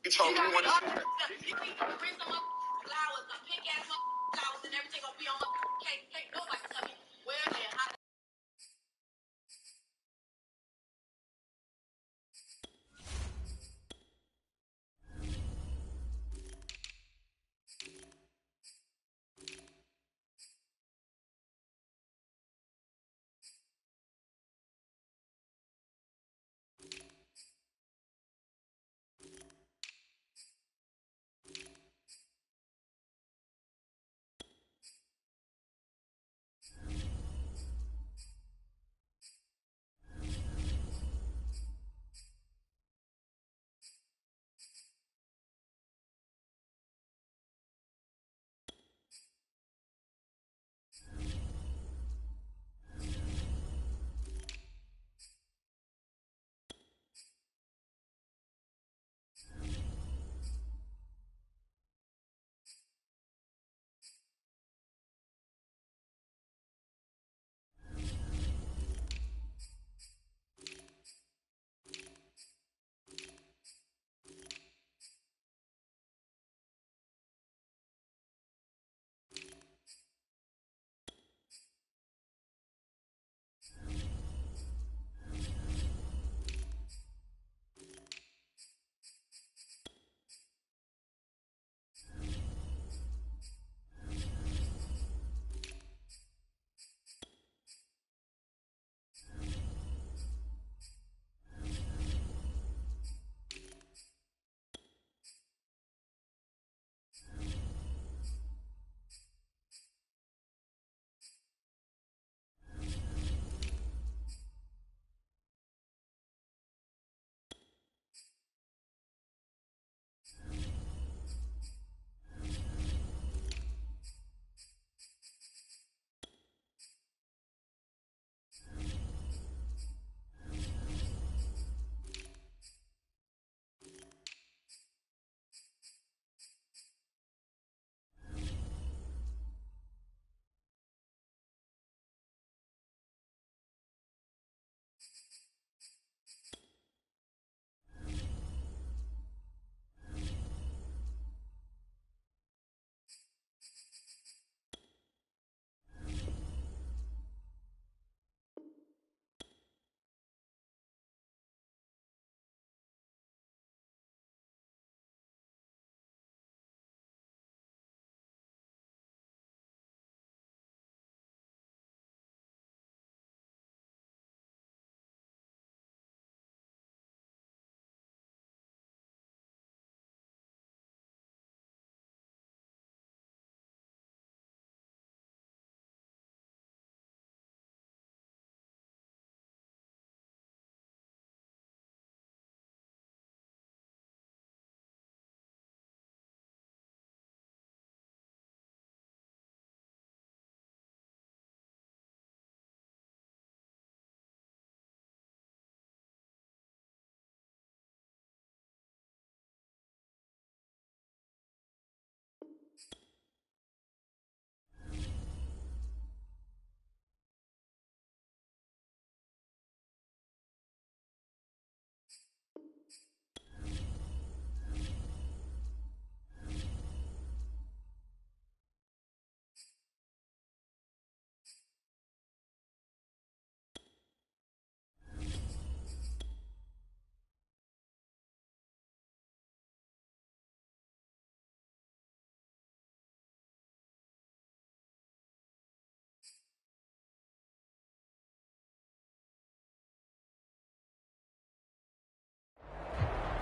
You told me you wanted to. You bring some flowers, some pink ass flowers, and everything gonna be on my cake. Can't nobody tell me where and how.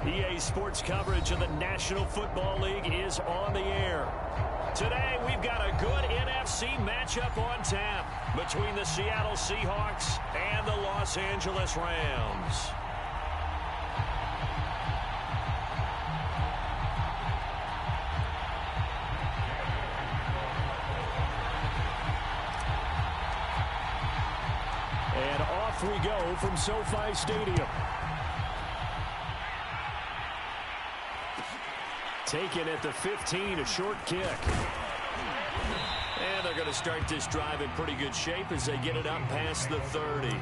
EA Sports coverage of the National Football League is on the air. Today, we've got a good NFC matchup on tap between the Seattle Seahawks and the Los Angeles Rams. And off we go from SoFi Stadium. Taken at the 15, a short kick. And they're going to start this drive in pretty good shape as they get it up past the 30.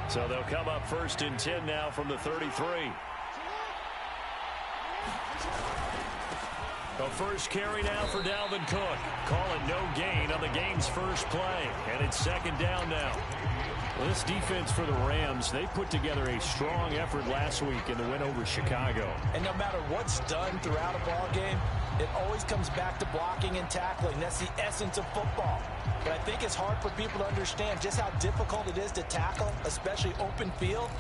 So they'll come up 1st and 10 now from the 33. The first carry now for Dalvin Cook. Call it no gain on the game's first play. And it's 2nd down now. Well, this defense for the Rams, they put together a strong effort last week in the win over Chicago. And no matter what's done throughout a ball game, it always comes back to blocking and tackling. That's the essence of football. But I think it's hard for people to understand just how difficult it is to tackle, especially open field.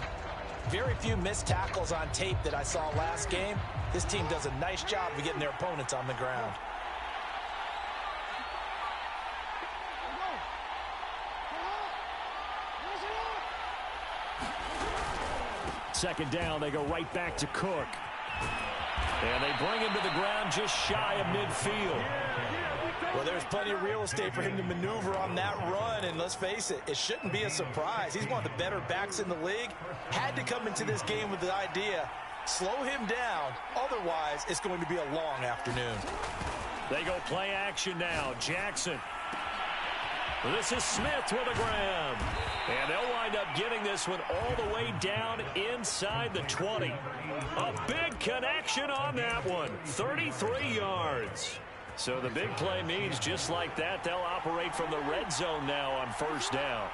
Very few missed tackles on tape that I saw last game. This team does a nice job of getting their opponents on the ground. Second down, they go right back to Cook. And they bring him to the ground just shy of midfield. Well, there's plenty of real estate for him to maneuver on that run, and let's face it, it shouldn't be a surprise. He's one of the better backs in the league. Had to come into this game with the idea, slow him down, otherwise it's going to be a long afternoon. They go play action now. Jackson. This is Smith with a grab. And they'll wind up getting this one all the way down inside the 20. A big connection on that one. 33 yards. So the big play means just like that, they'll operate from the red zone now on 1st down.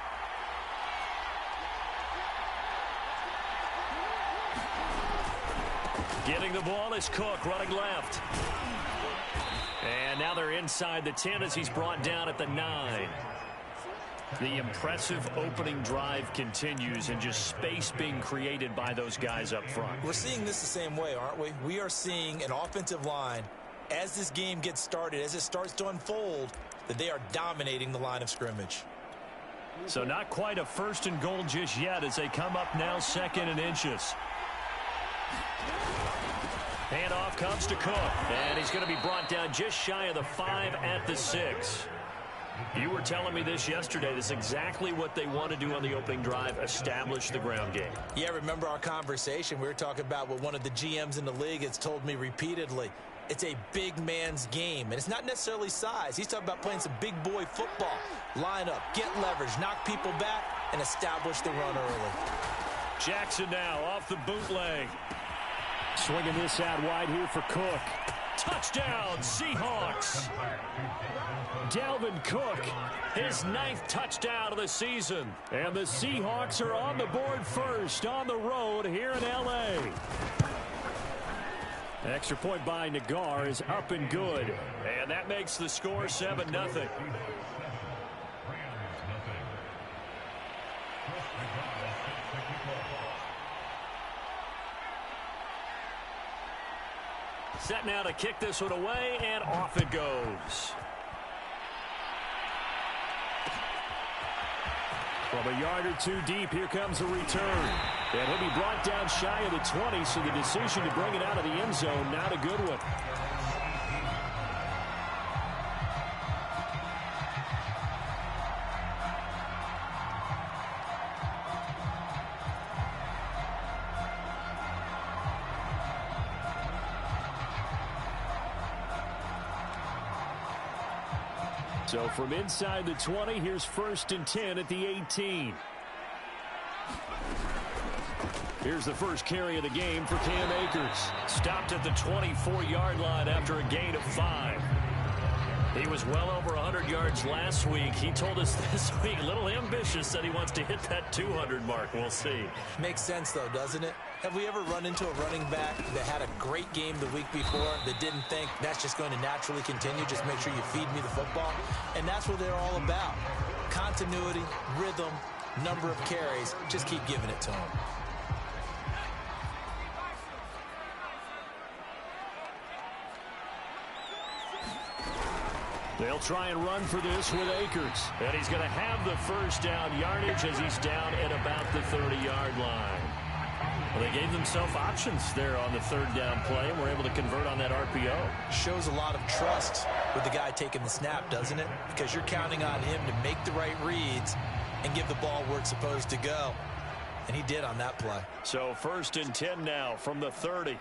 Getting the ball is Cook running left. And now they're inside the 10 as he's brought down at the 9. The impressive opening drive continues and just space being created by those guys up front. We're seeing this the same way, aren't we? We are seeing an offensive line, as this game gets started, as it starts to unfold, that they are dominating the line of scrimmage. So not quite a 1st and goal just yet as they come up now 2nd and inches. Handoff comes to Cook, and he's going to be brought down just shy of the 5 at the 6. You were telling me this yesterday. This is exactly what they want to do on the opening drive, establish the ground game. Yeah, remember our conversation. We were talking about what one of the GMs in the league has told me repeatedly. It's a big man's game, and it's not necessarily size. He's talking about playing some big boy football. Line up, get leverage, knock people back, and establish the run early. Jackson now off the bootleg. Swinging this out wide here for Cook. Touchdown, Seahawks. Dalvin Cook, his 9th touchdown of the season. And the Seahawks are on the board first on the road here in L.A. Extra point by Nagar is up and good. And that makes the score 7-0. Set now to kick this one away, and off it goes. From a yard or two deep, here comes a return. And he'll be brought down shy of the 20, so the decision to bring it out of the end zone, not a good one. So from inside the 20, here's 1st and 10 at the 18. Here's the first carry of the game for Cam Akers. Stopped at the 24-yard line after a gain of 5. He was well over 100 yards last week. He told us this week, a little ambitious, that he wants to hit that 200 mark. We'll see. Makes sense, though, doesn't it? Have we ever run into a running back that had a great game the week before that didn't think that's just going to naturally continue? Just make sure you feed me the football. And that's what they're all about. Continuity, rhythm, number of carries. Just keep giving it to them. They'll try and run for this with Akers. And he's going to have the first down yardage as he's down at about the 30-yard line. Well, they gave themselves options there on the 3rd down play and were able to convert on that RPO. Shows a lot of trust with the guy taking the snap, doesn't it? Because you're counting on him to make the right reads and give the ball where it's supposed to go. And he did on that play. So 1st and 10 now from the 30.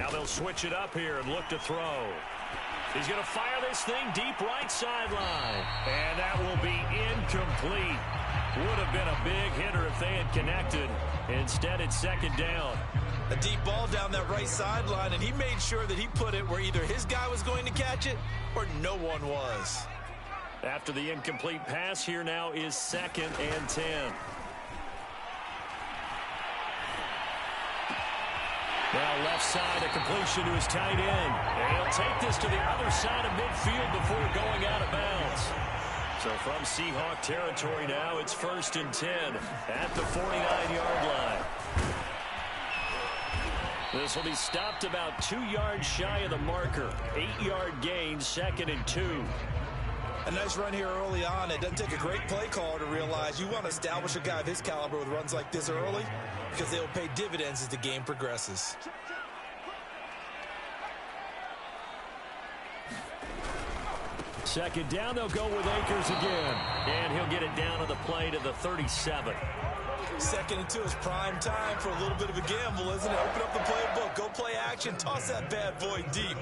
Now they'll switch it up here and look to throw. He's going to fire this thing deep right sideline. And that will be incomplete. Would have been a big hitter if they had connected. Instead, it's second down. A deep ball down that right sideline, and he made sure that he put it where either his guy was going to catch it or no one was. After the incomplete pass, here now is 2nd and 10. Now left side, a completion to his tight end. And he'll take this to the other side of midfield before going out of bounds. So from Seahawk territory now, it's 1st and 10 at the 49-yard line. This will be stopped about 2 yards shy of the marker. 8-yard gain, 2nd and 2. A nice run here early on. It doesn't take a great play caller to realize you want to establish a guy of his caliber with runs like this early because they will pay dividends as the game progresses. Second down, they'll go with Akers again. And he'll get it down on the play to the 37. 2nd and 2 is prime time for a little bit of a gamble, isn't it? Open up the playbook, go play action, toss that bad boy deep.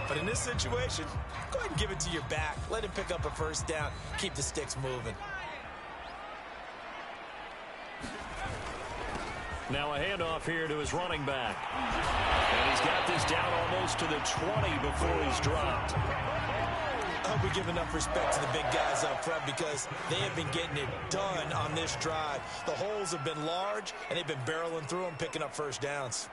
But in this situation, go ahead and give it to your back. Let him pick up a first down. Keep the sticks moving. Now a handoff here to his running back. And he's got this down almost to the 20 before he's dropped. I hope we give enough respect to the big guys up front because they have been getting it done on this drive. The holes have been large, and they've been barreling through them, picking up first downs.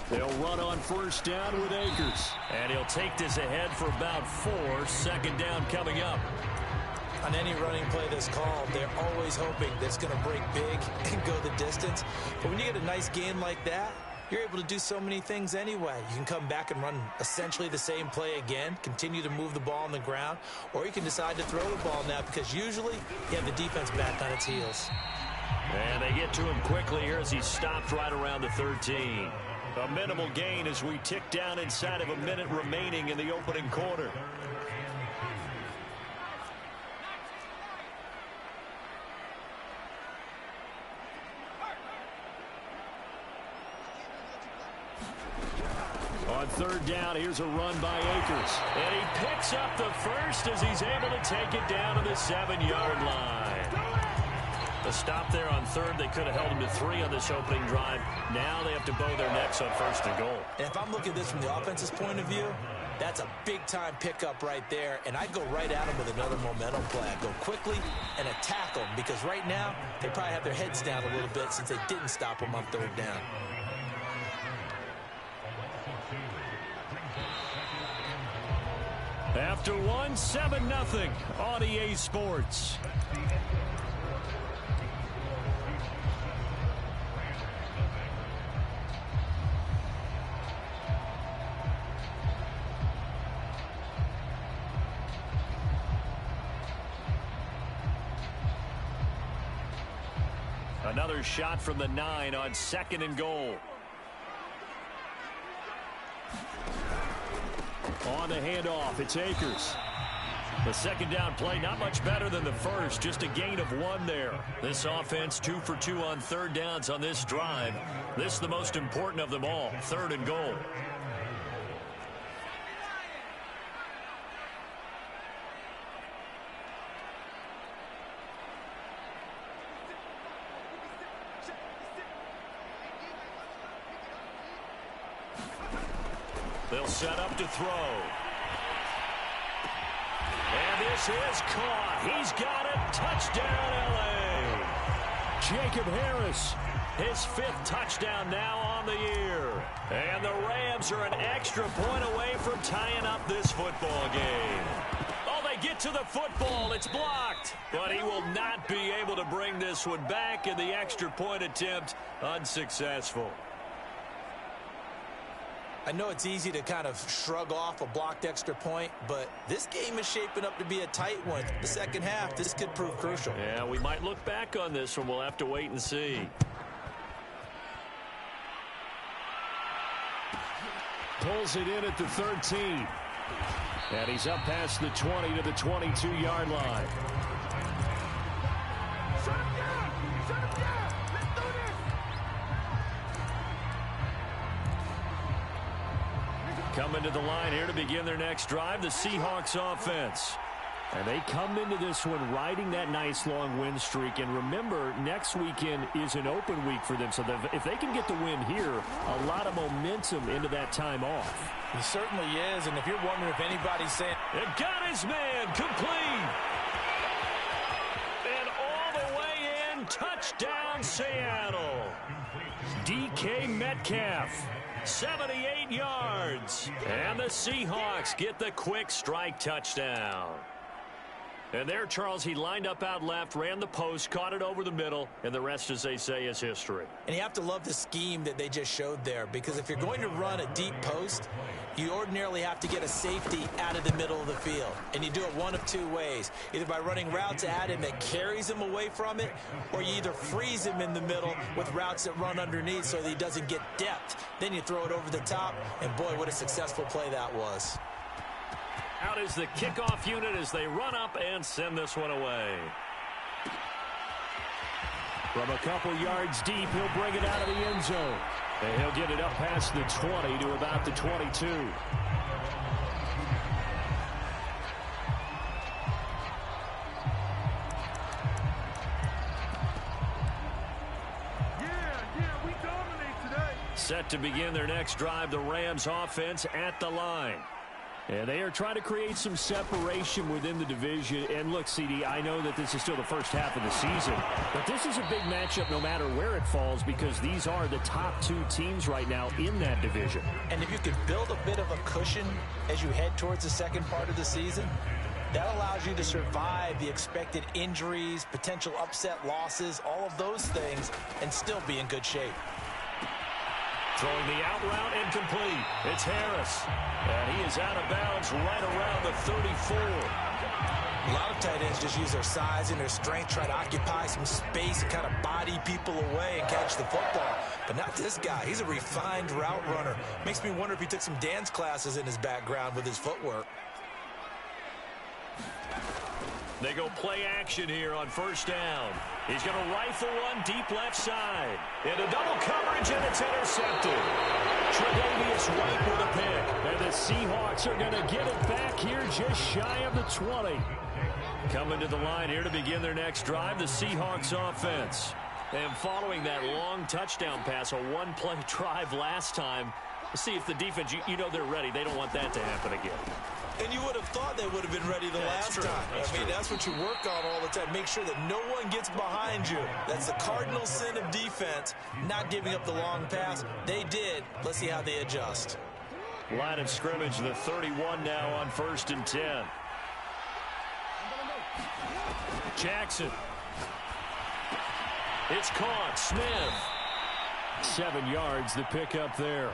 They'll run on first down with Akers. And he'll take this ahead for about 4. 2nd down coming up. On any running play that's called, they're always hoping that it's going to break big and go the distance. But when you get a nice gain like that, you're able to do so many things anyway. You can come back and run essentially the same play again, continue to move the ball on the ground, or you can decide to throw the ball now because usually you have the defense back on its heels. And they get to him quickly here as he stopped right around the 13. A minimal gain as we tick down inside of a minute remaining in the opening quarter. On 3rd down, here's a run by Akers. And he picks up the first as he's able to take it down to the 7-yard line. The stop there on 3rd, they could have held him to 3 on this opening drive. Now they have to bow their necks on 1st and goal. And if I'm looking at this from the offense's point of view, that's a big-time pickup right there. And I'd go right at him with another momentum play. I'd go quickly and attack them because right now they probably have their heads down a little bit since they didn't stop him on 3rd down. After 7-0 on EA Sports. Another shot from the 9 on 2nd and goal. On the handoff, it's Akers. The 2nd down play, not much better than the first, just a gain of 1 there. This offense 2 for 2 on 3rd downs on this drive. This is the most important of them all, 3rd and goal. They'll set up to throw. And this is caught. He's got it. Touchdown, L.A. Jacob Harris, his 5th touchdown now on the year. And the Rams are an extra point away from tying up this football game. Oh, they get to the football. It's blocked. But he will not be able to bring this one back, and the extra point attempt unsuccessful. I know it's easy to kind of shrug off a blocked extra point, but this game is shaping up to be a tight one. The second half, this could prove crucial. Yeah, we might look back on this one. We'll have to wait and see. Pulls it in at the 13. And he's up past the 20 to the 22-yard line. Coming to the line here to begin their next drive, the Seahawks offense. And they come into this one riding that nice long win streak. And remember, next weekend is an open week for them. So if they can get the win here, a lot of momentum into that time off. He certainly is. And if you're wondering if anybody's saying, it got his man complete. And all the way in, touchdown Seattle. DK Metcalf. 78 yards. And the Seahawks get the quick strike touchdown. And there, Charles, he lined up out left, ran the post, caught it over the middle, and the rest, as they say, is history. And you have to love the scheme that they just showed there, because if you're going to run a deep post, you ordinarily have to get a safety out of the middle of the field. And you do it one of two ways, either by running routes at him that carries him away from it, or you either freeze him in the middle with routes that run underneath so that he doesn't get depth. Then you throw it over the top, and boy, what a successful play that was. Out is the kickoff unit as they run up and send this one away. From a couple yards deep, he'll bring it out of the end zone. And he'll get it up past the 20 to about the 22. We dominate today. Set to begin their next drive, the Rams offense at the line. And they are trying to create some separation within the division. And look, CD, I know that this is still the first half of the season, but this is a big matchup no matter where it falls, because these are the top two teams right now in that division. And if you could build a bit of a cushion as you head towards the second part of the season, that allows you to survive the expected injuries, potential upset losses, all of those things, and still be in good shape. Throwing the out route incomplete. It's Harris. And he is out of bounds right around the 34. A lot of tight ends just use their size and their strength, try to occupy some space and kind of body people away and catch the football. But not this guy. He's a refined route runner. Makes me wonder if he took some dance classes in his background with his footwork. They go play action here on first down. He's going to rifle one deep left side. Into double coverage, and it's intercepted. Tre'Davious White with a pick. And the Seahawks are going to get it back here just shy of the 20. Coming to the line here to begin their next drive, the Seahawks offense. And following that long touchdown pass, a one-play drive last time, let's see if the defense, you know they're ready. They don't want that to happen again. And you would have thought they would have been ready the last time. I mean, that's what you work on all the time. Make sure that no one gets behind you. That's the cardinal sin of defense, not giving up the long pass. They did. Let's see how they adjust. Line of scrimmage, the 31 now on 1st and 10. Jackson. It's caught. Smith. 7 yards, the pickup there.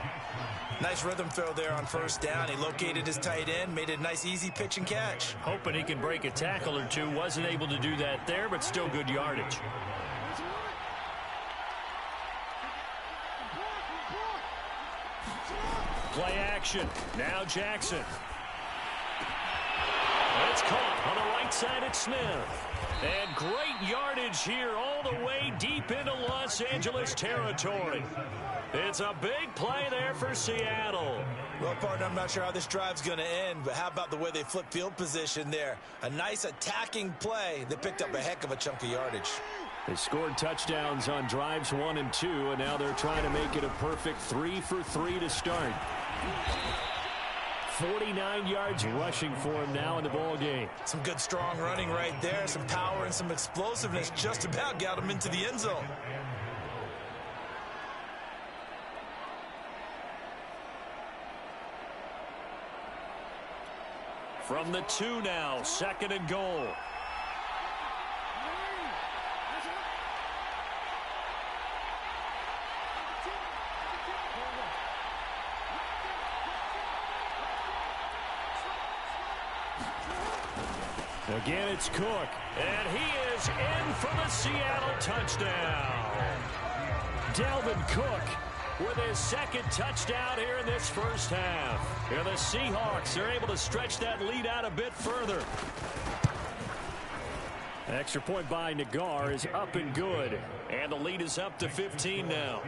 Nice rhythm throw there on first down. He located his tight end, made a nice easy pitch and catch. Hoping he can break a tackle or two. Wasn't able to do that there, but still good yardage. Play action. Now Jackson. It's caught on the right side at Smith. And great yardage here all the way deep into Los Angeles territory. It's a big play there for Seattle. Well, partner, I'm not sure how this drive's going to end, but how about the way they flip field position there? A nice attacking play that picked up a heck of a chunk of yardage. They scored touchdowns on drives 1 and 2, and now they're trying to make it a perfect 3 for 3 to start. 49 yards rushing for him now in the ball game. Some good strong running right there, some power and some explosiveness, just about got him into the end zone. From the 2 now, 2nd and goal. Again, it's Cook. And he is in for the Seattle touchdown. Dalvin Cook with his 2nd touchdown here in this first half. Here the Seahawks are able to stretch that lead out a bit further. Extra point by Nagar is up and good. And the lead is up to 15 now.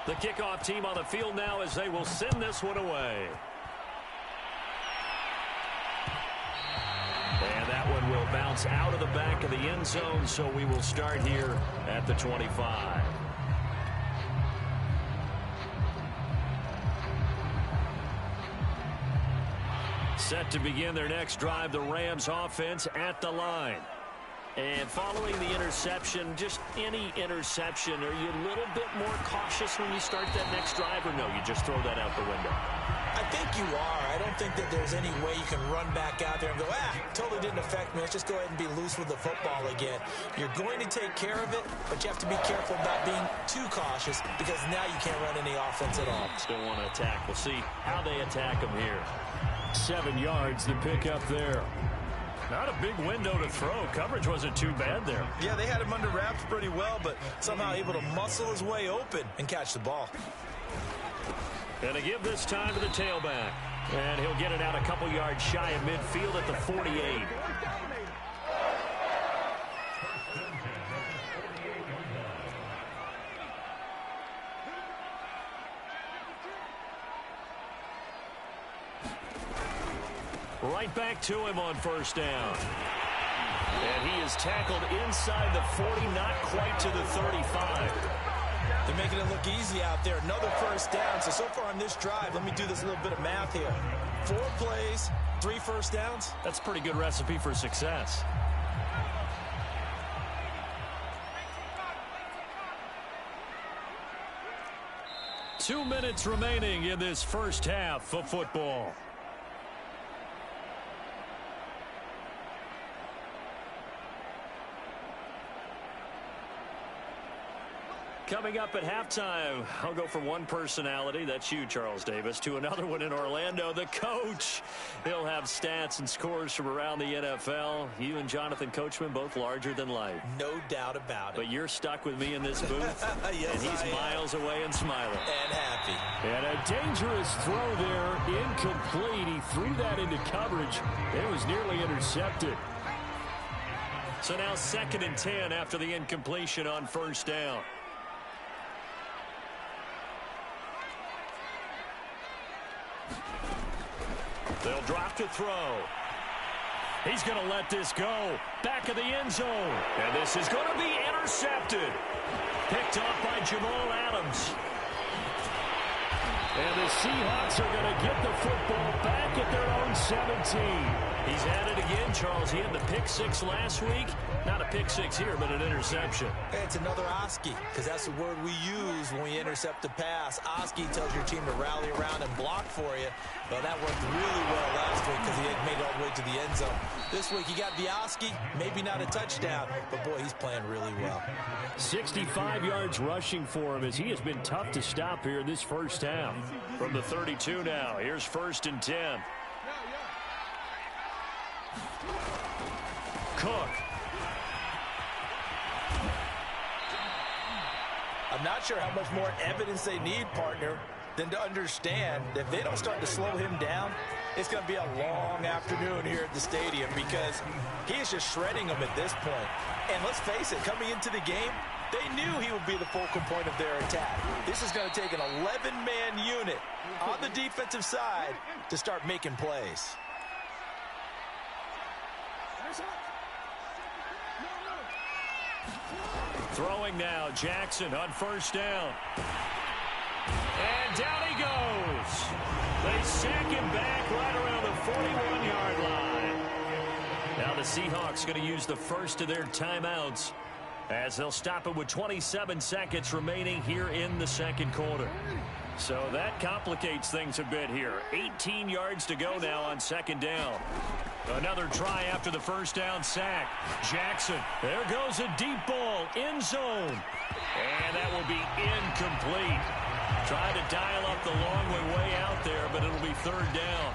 The kickoff team on the field now as they will send this one away. And that one will bounce out of the back of the end zone, so we will start here at the 25. Set to begin their next drive, the Rams offense at the line. And following the interception, just any interception, are you a little bit more cautious when you start that next drive, or no, you just throw that out the window? I think you are. I don't think that there's any way you can run back out there and go, totally didn't affect me. Let's just go ahead and be loose with the football again. You're going to take care of it, but you have to be careful about being too cautious because now you can't run any offense at all. Still want to attack. We'll see how they attack them here. 7 yards to pick up there. Not a big window to throw. Coverage wasn't too bad there. Yeah, they had him under wraps pretty well, but somehow able to muscle his way open and catch the ball. And to give this time to the tailback. And he'll get it out a couple yards shy of midfield at the 48. Right back to him on first down. And he is tackled inside the 40, not quite to the 35. They're making it look easy out there. Another first down. So far on this drive, let me do this little bit of math here. 4 plays, 3 first downs. That's a pretty good recipe for success. Two minutes remaining in this first half of football. Coming up at halftime, I'll go from one personality, that's you, Charles Davis, to another one in Orlando, the coach. He'll have stats and scores from around the NFL. You and Jonathan Coachman, both larger than life. No doubt about it. But you're stuck with me in this booth, yes, and he's miles away and smiling. And happy. And a dangerous throw there, incomplete. He threw that into coverage. It was nearly intercepted. So now 2nd and 10 after the incompletion on first down. They'll drop to throw. He's going to let this go. Back of the end zone. And this is going to be intercepted. Picked off by Jamal Adams. And the Seahawks are going to get the football back at their own 17. He's at it again, Charles. He had the pick 6 last week. Not a pick 6 here, but an interception. It's another Oski, because that's the word we use when we intercept a pass. Oski tells your team to rally around and block for you. Well, that worked really well last week because he had made it all the way to the end zone. This week he got the Oski, maybe not a touchdown, but boy, he's playing really well. 65 yards rushing for him as he has been tough to stop here in this first half. From the 32 now, here's 1st and 10. Cook. I'm not sure how much more evidence they need, partner, than to understand that if they don't start to slow him down, it's going to be a long afternoon here at the stadium because he is just shredding them at this point. And let's face it, coming into the game, they knew he would be the focal point of their attack. This is going to take an 11-man unit on the defensive side to start making plays. Throwing now, Jackson on first down. And down he goes. They sack him back right around the 41-yard line. Now the Seahawks going to use the first of their timeouts as they'll stop it with 27 seconds remaining here in the second quarter. So that complicates things a bit here. 18 yards to go now on 2nd down. Another try after the first down sack. Jackson, there goes a deep ball, end zone. And that will be incomplete. Trying to dial up the long way out there, but it'll be 3rd down.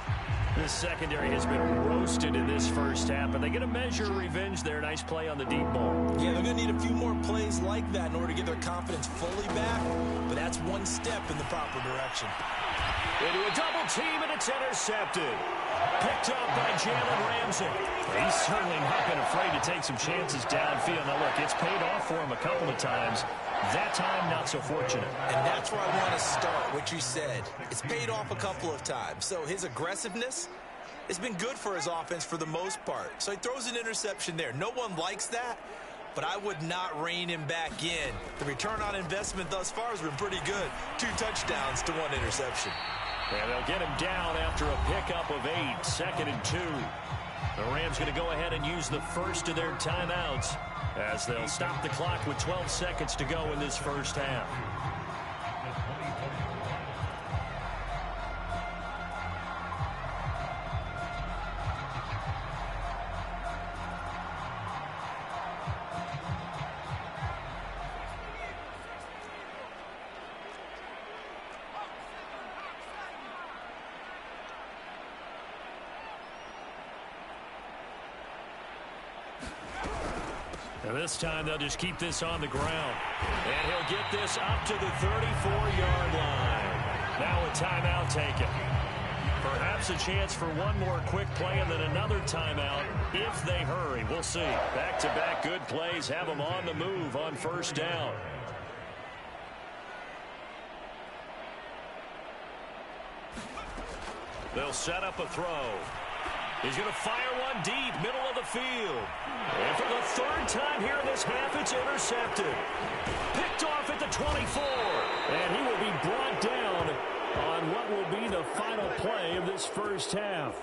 This secondary has been roasted in this first half, and they get a measure of revenge there. Nice play on the deep ball. Yeah, they're going to need a few more plays like that in order to get their confidence fully back, but that's one step in the proper direction. Into a double team, and it's intercepted. Picked up by Jalen Ramsey. He's certainly not been afraid to take some chances downfield. Now, look, it's paid off for him a couple of times. That time, not so fortunate. And that's where I want to start, what you said. It's paid off a couple of times. So his aggressiveness has been good for his offense for the most part. So he throws an interception there. No one likes that, but I would not rein him back in. The return on investment thus far has been pretty good. 2 touchdowns to 1 interception. And they'll get him down after a pickup of 8, 2nd and 2. The Rams going to go ahead and use the first of their timeouts as they'll stop the clock with 12 seconds to go in this first half. And this time they'll just keep this on the ground. And he'll get this up to the 34-yard line. Now a timeout taken. Perhaps a chance for one more quick play and then another timeout if they hurry. We'll see. Back-to-back good plays have them on the move on first down. They'll set up a throw. He's going to fire one deep, middle of the field. And for the 3rd time here in this half, it's intercepted. Picked off at the 24. And he will be brought down on what will be the final play of this first half.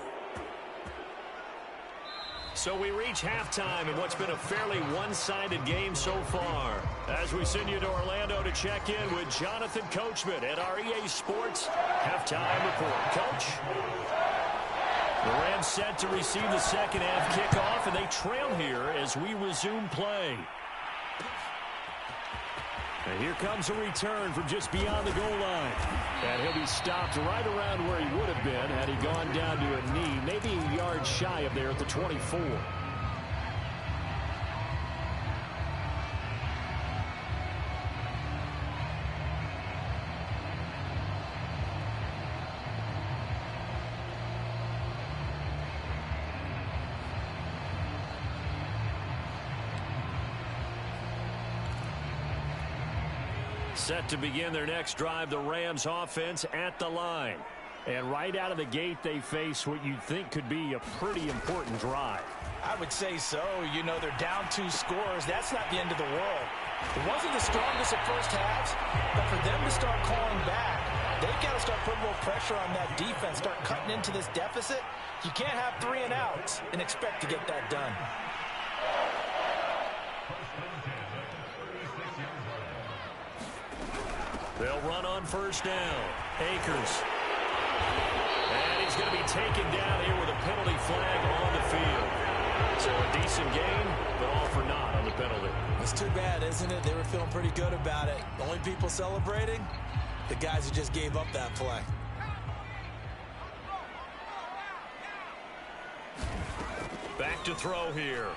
So we reach halftime in what's been a fairly one-sided game so far. As we send you to Orlando to check in with Jonathan Coachman at our EA Sports Halftime Report. Coach? The Rams set to receive the second half kickoff, and they trail here as we resume play. And here comes a return from just beyond the goal line. And he'll be stopped right around where he would have been had he gone down to a knee, maybe a yard shy of there at the 24. Set to begin their next drive, the Rams offense at the line. And right out of the gate, they face what you'd think could be a pretty important drive. I would say so. You know, they're down 2 scores. That's not the end of the world. It wasn't the strongest at first halves, but for them to start calling back, they've got to start putting a little pressure on that defense, start cutting into this deficit. You can't have 3 and outs and expect to get that done. They'll run on first down. Akers. And he's going to be taken down here with a penalty flag on the field. So a decent game, but all for naught on the penalty. It's too bad, isn't it? They were feeling pretty good about it. The only people celebrating, the guys who just gave up that play. Back to throw here.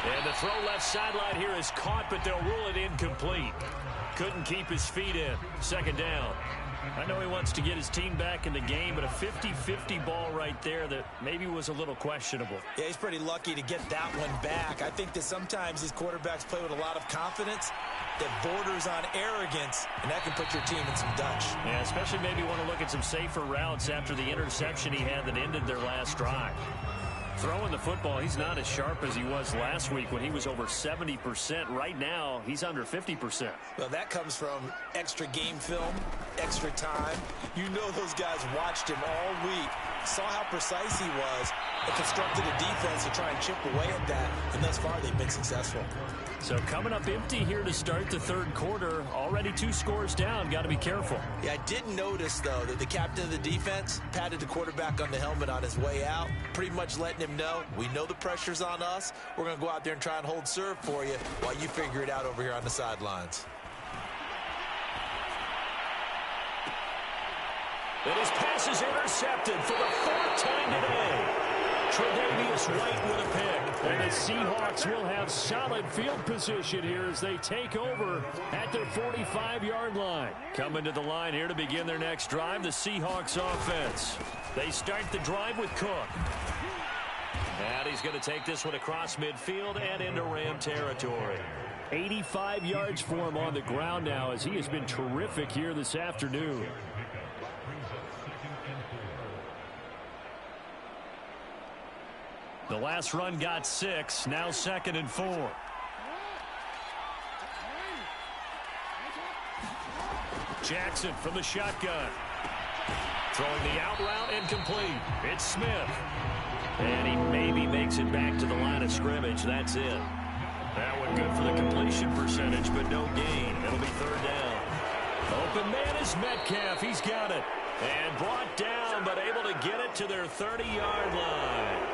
And the throw left sideline here is caught, but they'll rule it incomplete. Couldn't keep his feet in. 2nd down. I know he wants to get his team back in the game, but a 50-50 ball right there that maybe was a little questionable. Yeah, he's pretty lucky to get that one back. I think that sometimes these quarterbacks play with a lot of confidence that borders on arrogance, and that can put your team in some Dutch. Yeah, especially maybe want to look at some safer routes after the interception he had that ended their last drive. Throwing the football, he's not as sharp as he was last week when he was over 70%. Right now, he's under 50%. Well, that comes from extra game film, extra time. You know those guys watched him all week, saw how precise he was, and constructed a defense to try and chip away at that. And thus far, they've been successful. So coming up empty here to start the 3rd quarter. Already 2 scores down. Got to be careful. Yeah, I did notice, though, that the captain of the defense patted the quarterback on the helmet on his way out, pretty much letting him know, we know the pressure's on us. We're going to go out there and try and hold serve for you while you figure it out over here on the sidelines. And his pass is intercepted for the 4th time today. Tre'Davious White with a pick. And the Seahawks will have solid field position here as they take over at their 45-yard line. Coming to the line here to begin their next drive, the Seahawks offense. They start the drive with Cook. And he's going to take this one across midfield and into Ram territory. 85 yards for him on the ground now as he has been terrific here this afternoon. The last run got 6, now 2nd and 4. Jackson from the shotgun. Throwing the out route incomplete. It's Smith. And he maybe makes it back to the line of scrimmage. That's it. That one good for the completion percentage, but no gain. It'll be 3rd down. Open man is Metcalf. He's got it. And brought down, but able to get it to their 30-yard line.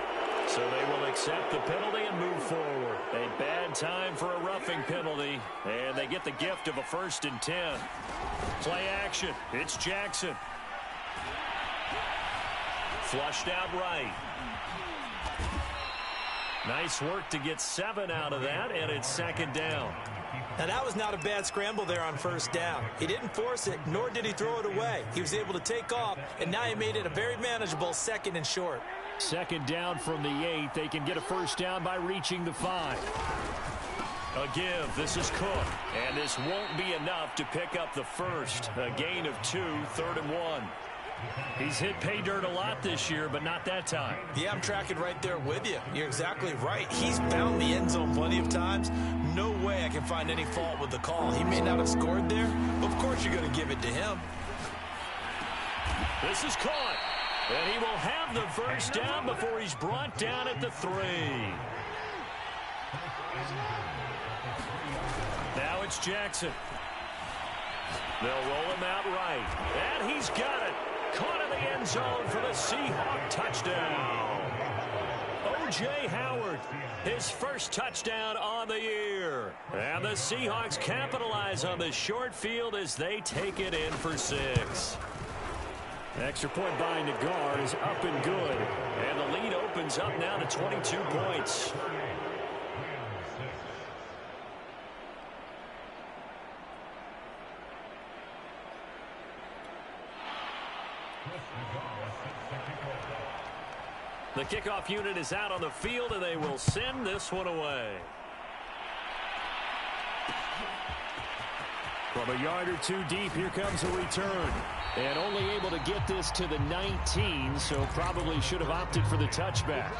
So they will accept the penalty and move forward. A bad time for a roughing penalty. And they get the gift of a 1st and 10. Play action. It's Jackson. Flushed out right. Nice work to get 7 out of that, and it's 2nd down. Now, that was not a bad scramble there on 1st down. He didn't force it, nor did he throw it away. He was able to take off, and now he made it a very manageable 2nd and short. 2nd down from the 8. They can get a 1st down by reaching the 5. A give. This is Cook. And this won't be enough to pick up the 1st. A gain of 2, 3rd and 1. He's hit pay dirt a lot this year, but not that time. Yeah, I'm tracking right there with you. You're exactly right. He's found the end zone plenty of times. No way I can find any fault with the call. He may not have scored there, but of course you're going to give it to him. This is caught. And he will have the 1st down before he's brought down at the 3. Now it's Jackson. They'll roll him out right. And he's got it. Caught in the end zone for the Seahawk touchdown. O.J. Howard, his 1st touchdown on the year. And the Seahawks capitalize on the short field as they take it in for 6. Extra point by Nagar is up and good. And the lead opens up now to 22 points. The kickoff unit is out on the field, and they will send this one away. From a yard or 2 deep, here comes a return. And only able to get this to the 19, so probably should have opted for the touchback.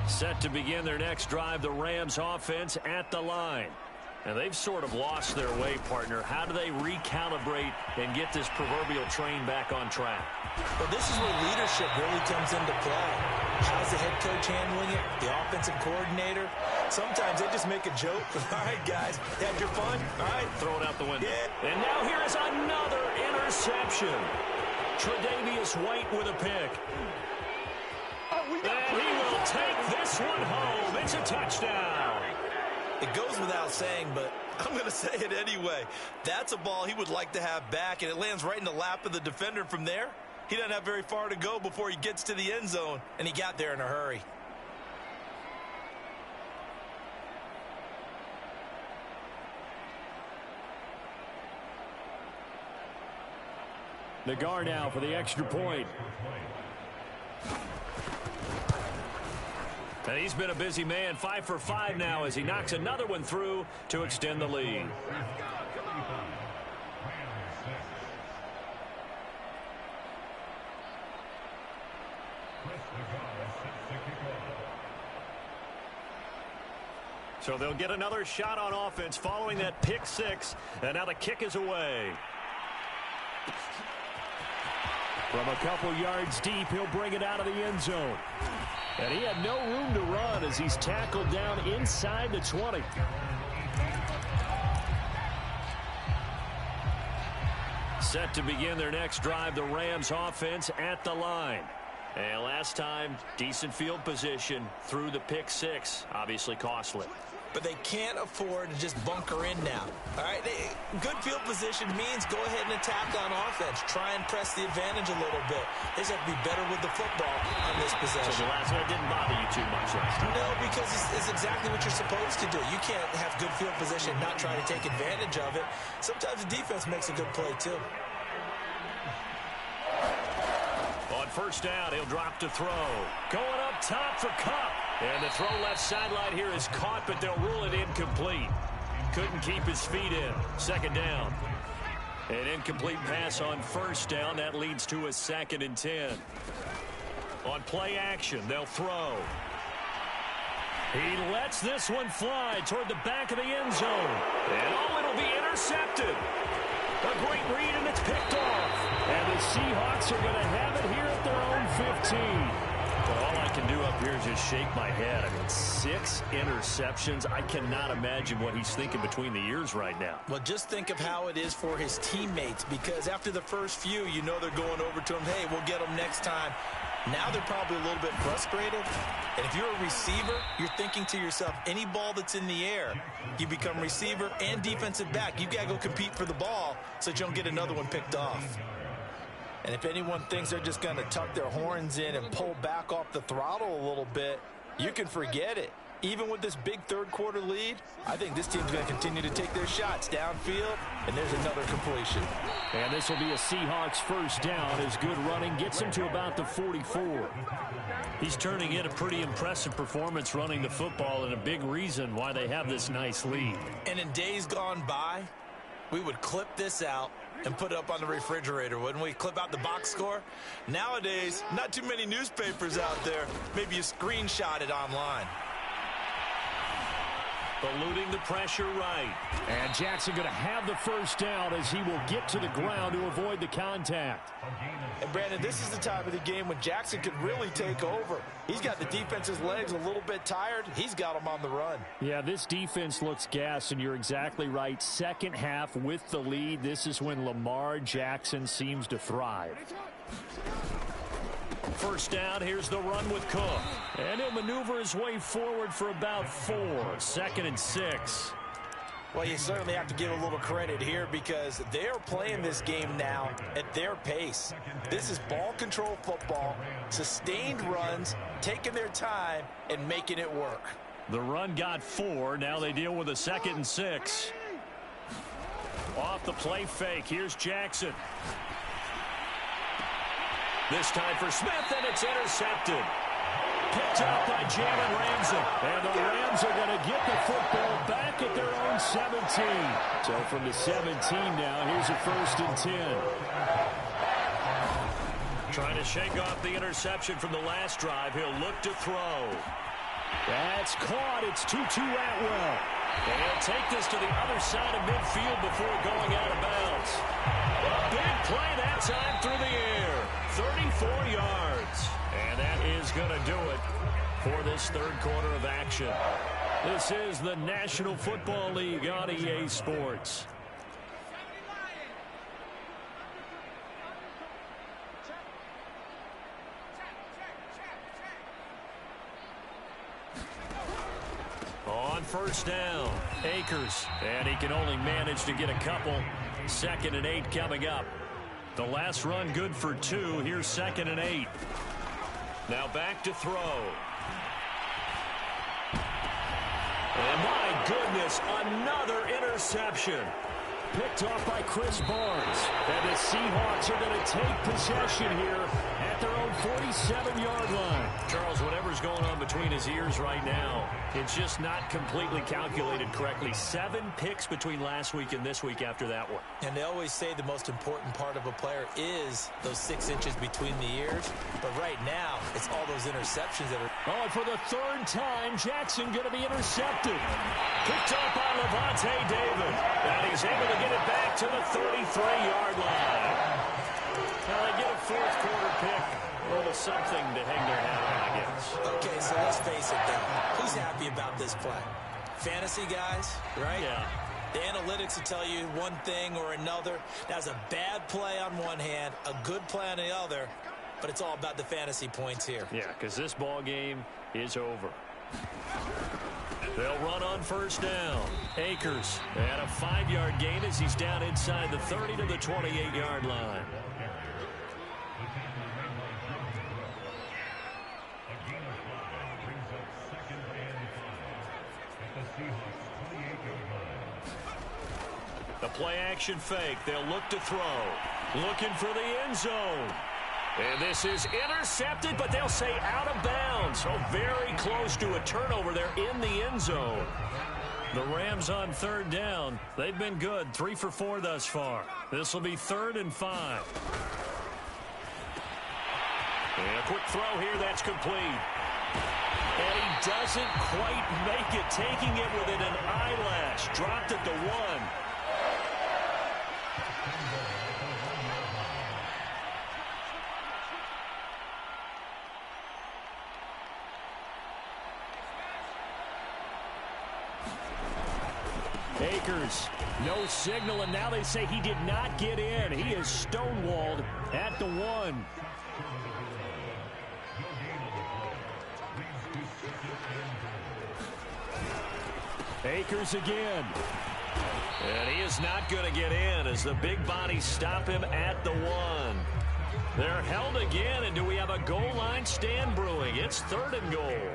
Set to begin their next drive, the Rams offense at the line. And they've sort of lost their way, partner. How do they recalibrate and get this proverbial train back on track? Well, this is where leadership really comes into play. How's the head coach handling it? The offensive coordinator? Sometimes they just make a joke. All right, guys, had your fun? All right. Throw it out the window. Yeah. And now here is another interception. Tre'Davious White with a pick. And he will take this one home. It's a touchdown. It goes without saying, but I'm going to say it anyway. That's a ball he would like to have back, and it lands right in the lap of the defender from there. He doesn't have very far to go before he gets to the end zone, and he got there in a hurry. Nagar now for the extra point. And he's been a busy man, 5 for 5 now as he knocks another one through to extend the lead. So they'll get another shot on offense following that pick 6, and now the kick is away. From a couple yards deep, he'll bring it out of the end zone. And he had no room to run as he's tackled down inside the 20. Set to begin their next drive, the Rams offense at the line. And last time, decent field position through the pick 6, obviously costly. but they can't afford to just bunker in now. All right, good field position means go ahead and attack on offense. Try and press the advantage a little bit. They just have to be better with the football on this possession. So the last one didn't bother you too much last time? No, because it's exactly what you're supposed to do. You can't have good field position and not try to take advantage of it. Sometimes the defense makes a good play, too. On first down, he'll drop to throw. Going up top for Kupp. And the throw left sideline here is caught, but they'll rule it incomplete. Couldn't keep his feet in. Second down. An incomplete pass on first down. That leads to a 2nd and 10. On play action, they'll throw. He lets this one fly toward the back of the end zone. And it'll be intercepted. A great read, and it's picked off. And the Seahawks are going to have it here at their own 15. But all I can do up here is just shake my head. I mean, 6 interceptions. I cannot imagine what he's thinking between the ears right now. Well, just think of how it is for his teammates, because after the first few, you know they're going over to him, hey, we'll get them next time. Now they're probably a little bit frustrated. And if you're a receiver, you're thinking to yourself, any ball that's in the air, you become receiver and defensive back. You got to go compete for the ball so that you don't get another one picked off. And if anyone thinks they're just going to tuck their horns in and pull back off the throttle a little bit, you can forget it. Even with this big third-quarter lead, I think this team's going to continue to take their shots downfield, and there's another completion. And this will be a Seahawks first down as good running gets him to about the 44. He's turning in a pretty impressive performance running the football, and a big reason why they have this nice lead. And in days gone by, we would clip this out and put it up on the refrigerator, wouldn't we? Clip out the box score. Nowadays, not too many newspapers out there. Maybe you screenshot it online. Eluding the pressure right. And Jackson going to have the first down as he will get to the ground to avoid the contact. And Brandon, this is the time of the game when Jackson can really take over. He's got the defense's legs a little bit tired. He's got them on the run. Yeah, this defense looks gassed, and you're exactly right. Second half with the lead, this is when Lamar Jackson seems to thrive. First down, here's the run with Cook. And he'll maneuver his way forward for about 4. 2nd and 6. Well, you certainly have to give a little credit here because they're playing this game now at their pace. This is ball control football, sustained runs, taking their time, and making it work. The run got 4. Now they deal with a 2nd and 6. Off the play fake, here's Jackson. This time for Smith, and it's intercepted. Picked up by Jalen Ramsey. And the Rams are going to get the football back at their own 17. So from the 17 now, here's a 1st and 10. Trying to shake off the interception from the last drive. He'll look to throw. That's caught. It's Tutu Atwell. And he'll take this to the other side of midfield before going out of bounds. Big play that time through the air. 34 yards. And that is going to do it for this third quarter of action. This is the National Football League on EA Sports. On first down, Akers. And he can only manage to get a couple. 2nd and 8 coming up. The last run good for 2. Here's 2nd and 8. Now back to throw. And my goodness, another interception. Picked off by Chris Barnes. And the Seahawks are going to take possession here at their own 47-yard line. Charles, whatever's going on between his ears right now, it's just not completely calculated correctly. 7 picks between last week and this week after that one. And they always say the most important part of a player is those 6 inches between the ears. But right now, it's all those interceptions that are... Oh, and for the 3rd time, Jackson going to be intercepted. Picked up by Levante David. And he's able to get it back to the 33-yard line. Now they get a 4th quarter pick. A little something to hang their hat on, I guess. Okay, so let's face it then. Who's happy about this play? Fantasy guys, right? Yeah. The analytics will tell you one thing or another. That's a bad play on one hand, a good play on the other, but it's all about the fantasy points here. Yeah, because this ball game is over. They'll run on first down. Akers and a 5-yard gain as he's down inside the 30 to the 28-yard line. The play action fake. They'll look to throw. Looking for the end zone. And this is intercepted, but they'll say out of bounds. So very close to a turnover there in the end zone. The Rams on third down. They've been good. 3 for 4 thus far. This will be 3rd and 5. And a quick throw here. That's complete. And he doesn't quite make it. Taking it within an eyelash. Dropped at the 1. Akers, no signal, and now they say he did not get in. He is stonewalled at the 1. Akers again. And he is not going to get in as the big bodies stop him at the 1. They're held again, and do we have a goal line stand brewing? It's 3rd and goal.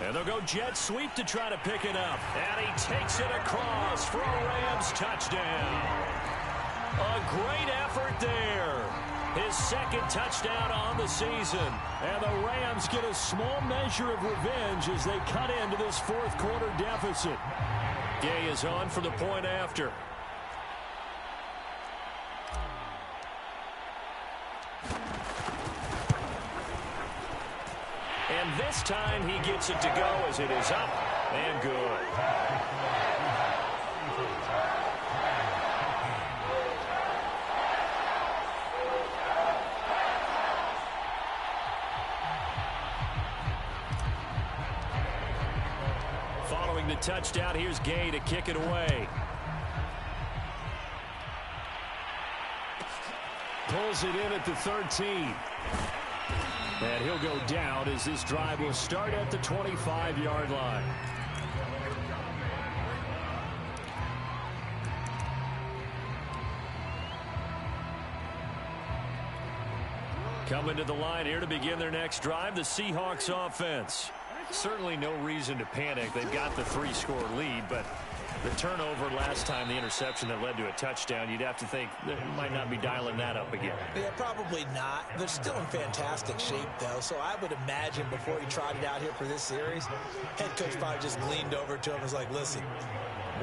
And they'll go jet sweep to try to pick it up. And he takes it across for a Rams touchdown. A great effort there. His 2nd touchdown on the season. And the Rams get a small measure of revenge as they cut into this 4th quarter deficit. Gay is on for the point after. And this time he gets it to go as it is up and good. Following the touchdown, here's Gay to kick it away. Pulls it in at the 13. And he'll go down as this drive will start at the 25-yard line. Coming to the line here to begin their next drive, the Seahawks offense. Certainly no reason to panic. They've got the 3-score lead, but the turnover last time, the interception that led to a touchdown, you'd have to think they might not be dialing that up again. Yeah, probably not. They're still in fantastic shape, though, so I would imagine before he trotted out here for this series, head coach probably just leaned over to him and was like, listen,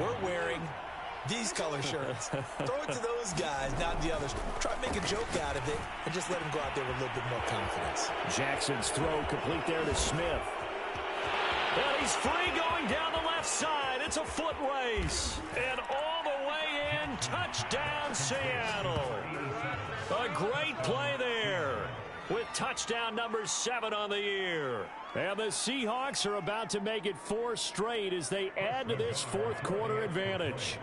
we're wearing these color shirts. Throw it to those guys, not the others. Try to make a joke out of it and just let him go out there with a little bit more confidence. Jackson's throw complete there to Smith. And he's free going down the left side. It's a foot race. And all the way in, touchdown Seattle. A great play there with touchdown number 7 on the year. And the Seahawks are about to make it 4 straight as they add to this 4th quarter advantage.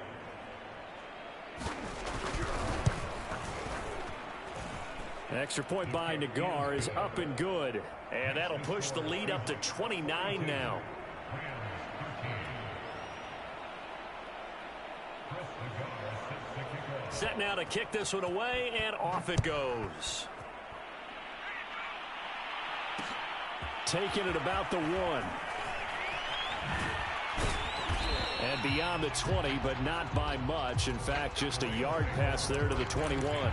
Extra point by Nagar is up and good. And that'll push the lead up to 29 now. Set now to kick this one away, and off it goes. Taking it about the 1. And beyond the 20, but not by much. In fact, just a yard pass there to the 21.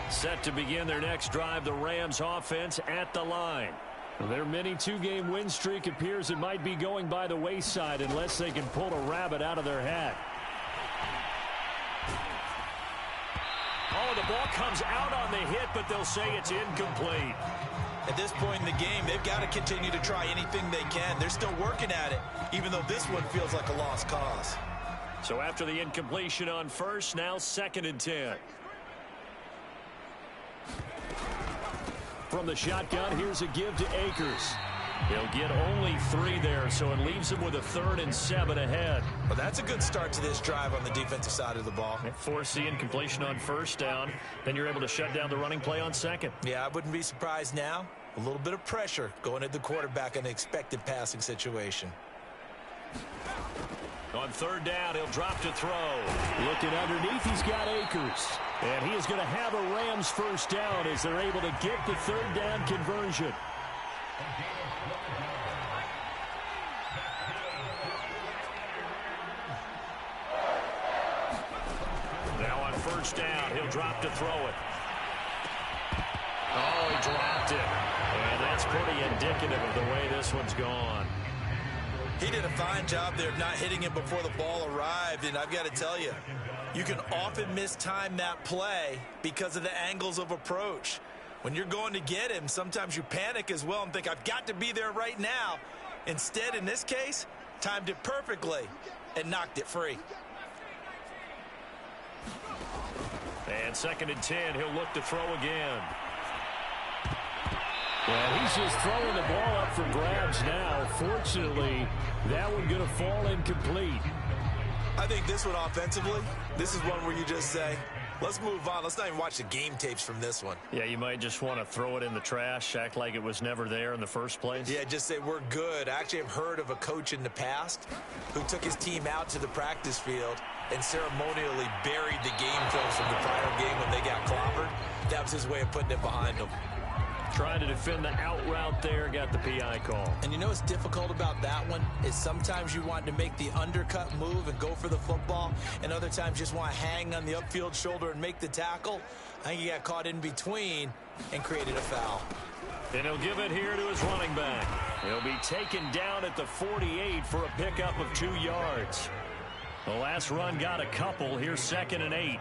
Set to begin their next drive, the Rams offense at the line. Their mini 2-game win streak appears it might be going by the wayside unless they can pull a rabbit out of their hat. Oh, the ball comes out on the hit, but they'll say it's incomplete. At this point in the game, they've got to continue to try anything they can. They're still working at it, even though this one feels like a lost cause. So after the incompletion on first, now 2nd and 10. From the shotgun, here's a give to Akers. He'll get only 3 there, so it leaves him with a 3rd and 7 ahead. Well, that's a good start to this drive on the defensive side of the ball. Forcing completion on 1st down. Then you're able to shut down the running play on 2nd. Yeah, I wouldn't be surprised now. A little bit of pressure going at the quarterback in an expected passing situation. On 3rd down, he'll drop to throw. Looking underneath, he's got Akers. And he is going to have a Rams 1st down as they're able to get the 3rd down conversion. Now on 1st down, he'll drop to throw it. Oh, he dropped it. And that's pretty indicative of the way this one's gone. He did a fine job there of not hitting him before the ball arrived, and I've got to tell you, you can often mistime that play because of the angles of approach. When you're going to get him, sometimes you panic as well and think, I've got to be there right now. Instead, in this case, timed it perfectly and knocked it free. And 2nd and 10, he'll look to throw again. Well, he's just throwing the ball up for grabs now. Fortunately, that one going to fall incomplete. I think this one offensively, this is one where you just say, let's move on. Let's not even watch the game tapes from this one. Yeah, you might just want to throw it in the trash, act like it was never there in the first place. Yeah, just say we're good. I actually have heard of a coach in the past who took his team out to the practice field and ceremonially buried the game films from the prior game when they got clobbered. That was his way of putting it behind them. Trying to defend the out route there, got the PI call. And you know what's difficult about that one is sometimes you want to make the undercut move and go for the football, and other times just want to hang on the upfield shoulder and make the tackle. I think he got caught in between and created a foul. And he'll give it here to his running back. He'll be taken down at the 48 for a pickup of 2 yards. The last run got a couple. Here's 2nd and 8.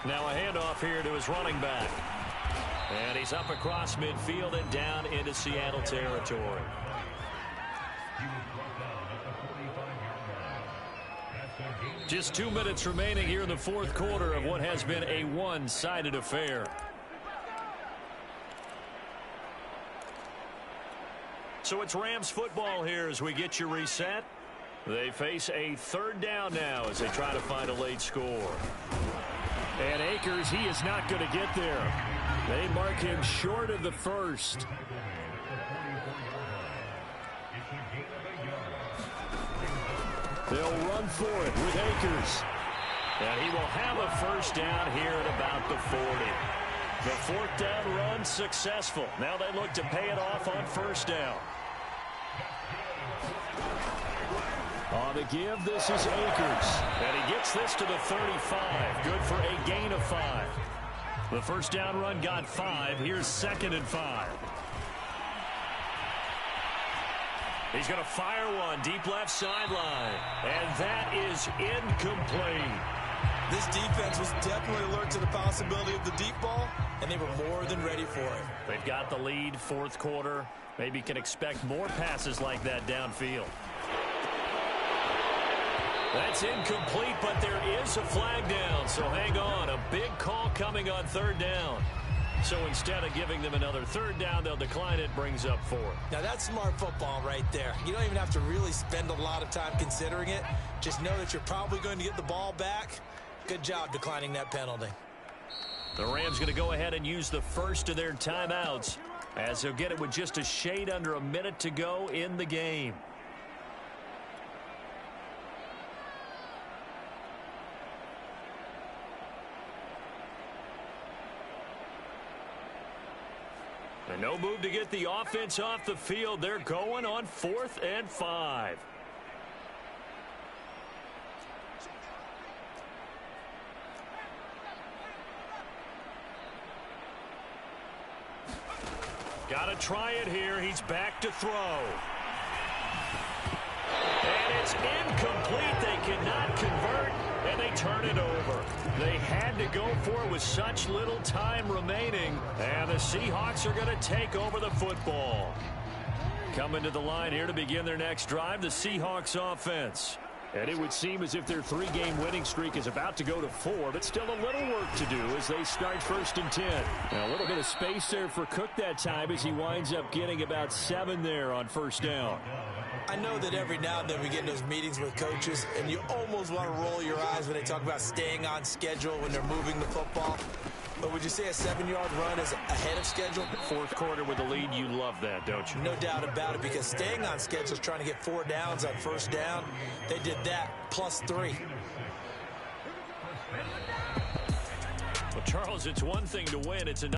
Now a handoff here to his running back. And he's up across midfield and down into Seattle territory. Just 2 minutes remaining here in the 4th quarter of what has been a one-sided affair. So it's Rams football here as we get you reset. They face a 3rd down now as they try to find a late score. And Akers, he is not going to get there. They mark him short of the 1st. They'll run for it with Akers. And he will have a 1st down here at about the 40. The 4th down run successful. Now they look to pay it off on 1st down. On the give, this is Akers. And he gets this to the 35. Good for a gain of 5. The 1st down run got 5. Here's 2nd and 5. He's going to fire one deep left sideline. And that is incomplete. This defense was definitely alert to the possibility of the deep ball, and they were more than ready for it. They've got the lead, 4th quarter. Maybe can expect more passes like that downfield. That's incomplete, but there is a flag down, so hang on. A big call coming on 3rd down. So instead of giving them another 3rd down, they'll decline it, brings up 4th. Now that's smart football right there. You don't even have to really spend a lot of time considering it. Just know that you're probably going to get the ball back. Good job declining that penalty. The Rams going to go ahead and use the first of their timeouts as they'll get it with just a shade under a minute to go in the game. And no move to get the offense off the field. They're going on 4th and 5. Got to try it here. He's back to throw. And it's incomplete. They cannot convert, and they turn it over. They had to go for it with such little time remaining, and the Seahawks are going to take over the football. Coming to the line here to begin their next drive, the Seahawks offense. And it would seem as if their 3-game winning streak is about to go to 4, but still a little work to do as they start 1st and 10. Now, a little bit of space there for Cook that time as he winds up getting about 7 there on 1st down. I know that every now and then we get in those meetings with coaches, and you almost want to roll your eyes when they talk about staying on schedule when they're moving the football. But would you say a 7-yard run is ahead of schedule? 4th quarter with the lead, you love that, don't you? No doubt about it, because staying on schedule is trying to get 4 downs on 1st down. They did that plus 3. Well, Charles, it's one thing to win. It's another.